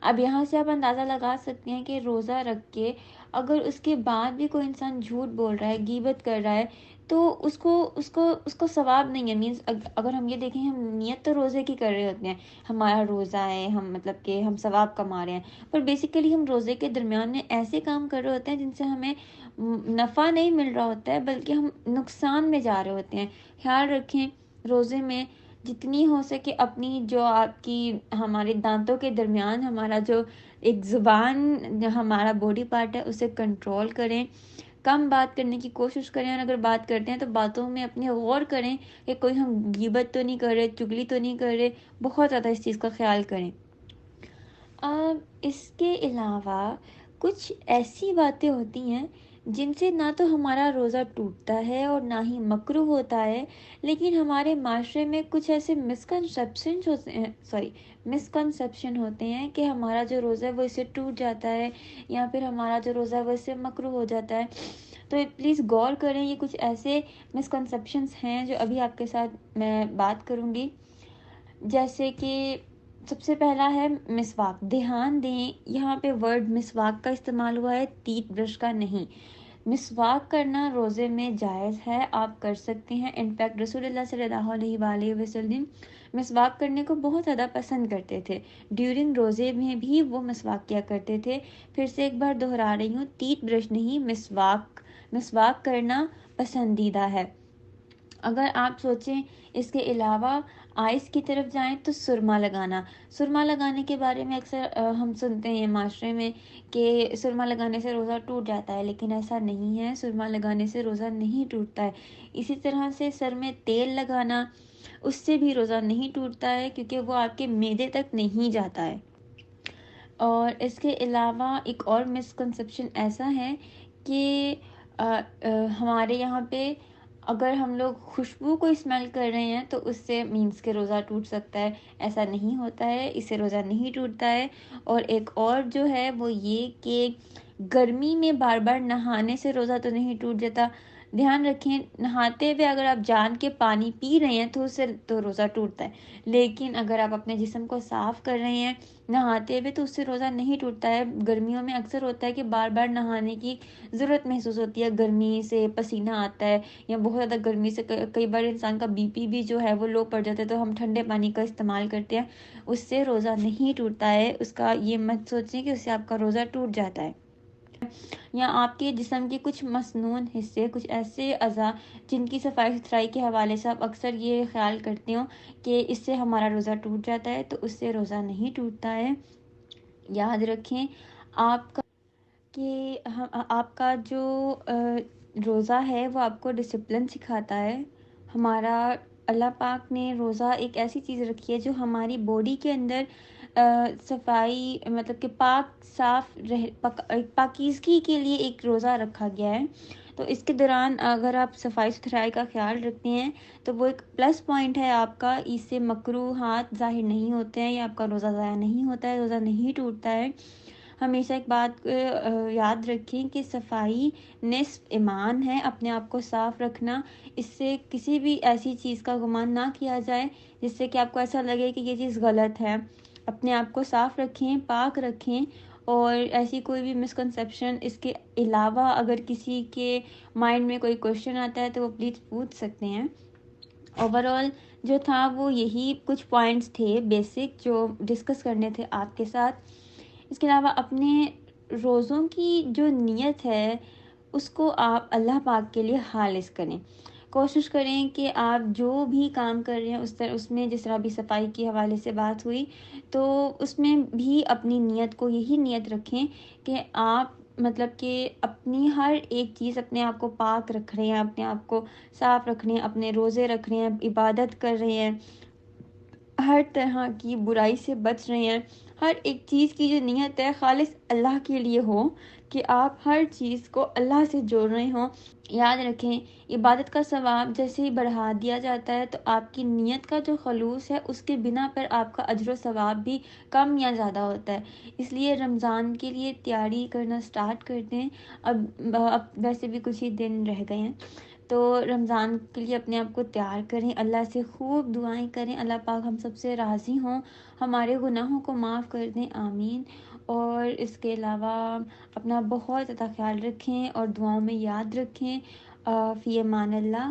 اب یہاں سے آپ اندازہ لگا سکتے ہیں کہ روزہ رکھ کے اگر اس کے بعد بھی کوئی انسان جھوٹ بول رہا ہے، غیبت کر رہا ہے، تو اس کو ثواب نہیں ہے. مینس اگر ہم یہ دیکھیں، ہم نیت تو روزے کی کر رہے ہوتے ہیں، ہمارا روزہ ہے، ہم مطلب کہ ہم ثواب کما رہے ہیں، پر بیسیکلی ہم روزے کے درمیان میں ایسے کام کر رہے ہوتے ہیں جن سے ہمیں نفع نہیں مل رہا ہوتا ہے، بلکہ ہم نقصان میں جا رہے ہوتے ہیں. خیال رکھیں، روزے میں جتنی ہو سکے اپنی جو آپ کی ہمارے دانتوں کے درمیان ہمارا جو ایک زبان ہمارا باڈی پارٹ ہے اسے کنٹرول کریں، کم بات کرنے کی کوشش کریں، اور اگر بات کرتے ہیں تو باتوں میں اپنے غور کریں کہ کوئی ہم غیبت تو نہیں کر رہے، چگلی تو نہیں کر رہے. بہت زیادہ اس چیز کا خیال کریں. اب اس کے علاوہ کچھ ایسی باتیں ہوتی ہیں جن سے نہ تو ہمارا روزہ ٹوٹتا ہے اور نہ ہی مکروہ ہوتا ہے، لیکن ہمارے معاشرے میں کچھ ایسے مسکنسیپشن ہوتے ہیں کہ ہمارا جو روزہ ہے وہ اسے ٹوٹ جاتا ہے، یا پھر ہمارا جو روزہ ہے وہ اس سے مکروہ ہو جاتا ہے. تو پلیز غور کریں، یہ کچھ ایسے مسکنسیپشنس ہیں جو ابھی آپ کے ساتھ میں بات کروں گی. جیسے کہ سب سے پہلا ہے مسواک. دھیان دیں، یہاں پہ ورڈ مسواک کا استعمال ہوا ہے، ٹیتھ برش کا نہیں. مسواک کرنا روزے میں جائز ہے، آپ کر سکتے ہیں. انفیکٹ رسول اللہ صلی اللہ علیہ وآلہ وسلم مسواک کرنے کو بہت زیادہ پسند کرتے تھے. ڈیورنگ روزے میں بھی وہ مسواک کیا کرتے تھے. پھر سے ایک بار دہرا رہی ہوں، ٹیتھ برش نہیں، مسواک کرنا پسندیدہ ہے. اگر آپ سوچیں اس کے علاوہ آئس کی طرف جائیں تو سرما لگانے کے بارے میں اکثر ہم سنتے ہیں معاشرے میں کہ سرما لگانے سے روزہ ٹوٹ جاتا ہے، لیکن ایسا نہیں ہے. سرما لگانے سے روزہ نہیں ٹوٹتا ہے. اسی طرح سے سر میں تیل لگانا، اس سے بھی روزہ نہیں ٹوٹتا ہے، کیونکہ وہ آپ کے معدے تک نہیں جاتا ہے. اور اس کے علاوہ ایک اور مسکنسیپشن ایسا ہے کہ ہمارے یہاں پہ اگر ہم لوگ خوشبو کو اسمیل کر رہے ہیں تو اس سے مینس کے روزہ ٹوٹ سکتا ہے. ایسا نہیں ہوتا ہے، اس سے روزہ نہیں ٹوٹتا ہے. اور ایک اور جو ہے وہ یہ کہ گرمی میں بار بار نہانے سے روزہ تو نہیں ٹوٹ جاتا. دھیان رکھیں، نہاتے ہوئے اگر آپ جان کے پانی پی رہے ہیں تو اس سے تو روزہ ٹوٹتا ہے، لیکن اگر آپ اپنے جسم کو صاف کر رہے ہیں نہاتے ہوئے تو اس سے روزہ نہیں ٹوٹتا ہے. گرمیوں میں اکثر ہوتا ہے کہ بار بار نہانے کی ضرورت محسوس ہوتی ہے، گرمی سے پسینہ آتا ہے، یا بہت زیادہ گرمی سے کئی بار انسان کا بی پی بھی جو ہے وہ لو پڑ جاتا ہے، تو ہم ٹھنڈے پانی کا استعمال کرتے ہیں، اس سے روزہ نہیں ٹوٹتا ہے. اس کا یہ مت سوچیں کہ اس سے آپ کا روزہ ٹوٹ جاتا ہے. یا آپ کے جسم کے کچھ مسنون حصے، کچھ ایسے اعضاء جن کی صفائی ستھرائی کے حوالے سے آپ اکثر یہ خیال کرتے ہو کہ اس سے ہمارا روزہ ٹوٹ جاتا ہے، تو اس سے روزہ نہیں ٹوٹتا ہے. یاد رکھیں آپ کا جو روزہ ہے وہ آپ کو ڈسپلن سکھاتا ہے. ہمارا اللہ پاک نے روزہ ایک ایسی چیز رکھی ہے جو ہماری باڈی کے اندر صفائی مطلب کہ پاکیزگی کے لیے ایک روزہ رکھا گیا ہے. تو اس کے دوران اگر آپ صفائی ستھرائی کا خیال رکھتے ہیں تو وہ ایک پلس پوائنٹ ہے آپ کا. اس سے مکروہات ظاہر نہیں ہوتے ہیں، یا آپ کا روزہ ضائع نہیں ہوتا ہے، روزہ نہیں ٹوٹتا ہے. ہمیشہ ایک بات یاد رکھیں کہ صفائی نصف ایمان ہے، اپنے آپ کو صاف رکھنا. اس سے کسی بھی ایسی چیز کا گمان نہ کیا جائے جس سے کہ آپ کو ایسا لگے کہ یہ چیز غلط ہے. اپنے آپ کو صاف رکھیں، پاک رکھیں. اور ایسی کوئی بھی مسکنسیپشن اس کے علاوہ اگر کسی کے مائنڈ میں کوئی کوشچن آتا ہے تو وہ پلیز پوچھ سکتے ہیں. اوورآل جو تھا وہ یہی کچھ پوائنٹس تھے بیسک جو ڈسکس کرنے تھے آپ کے ساتھ. اس کے علاوہ اپنے روزوں کی جو نیت ہے اس کو آپ اللہ پاک کے لیے خالص کریں. کوشش کریں کہ آپ جو بھی کام کر رہے ہیں اس میں جس طرح بھی صفائی کے حوالے سے بات ہوئی تو اس میں بھی اپنی نیت کو یہی نیت رکھیں کہ آپ مطلب کہ اپنی ہر ایک چیز اپنے آپ کو پاک رکھ رہے ہیں، اپنے آپ کو صاف رکھ رہے ہیں، اپنے روزے رکھ رہے ہیں، عبادت کر رہے ہیں، ہر طرح کی برائی سے بچ رہے ہیں. ہر ایک چیز کی جو نیت ہے خالص اللہ کے لیے ہو، کہ آپ ہر چیز کو اللہ سے جوڑ رہے ہوں. یاد رکھیں، عبادت کا ثواب جیسے ہی بڑھا دیا جاتا ہے تو آپ کی نیت کا جو خلوص ہے اس کے بنا پر آپ کا اجر و ثواب بھی کم یا زیادہ ہوتا ہے. اس لیے رمضان کے لیے تیاری کرنا سٹارٹ کر دیں. اب ویسے بھی کچھ ہی دن رہ گئے ہیں. تو رمضان کے لیے اپنے آپ کو تیار کریں، اللہ سے خوب دعائیں کریں، اللہ پاک ہم سب سے راضی ہوں، ہمارے گناہوں کو معاف کر دیں، آمین۔ اور اس کے علاوہ اپنا بہت زیادہ خیال رکھیں اور دعاؤں میں یاد رکھیں۔ فی امان اللہ۔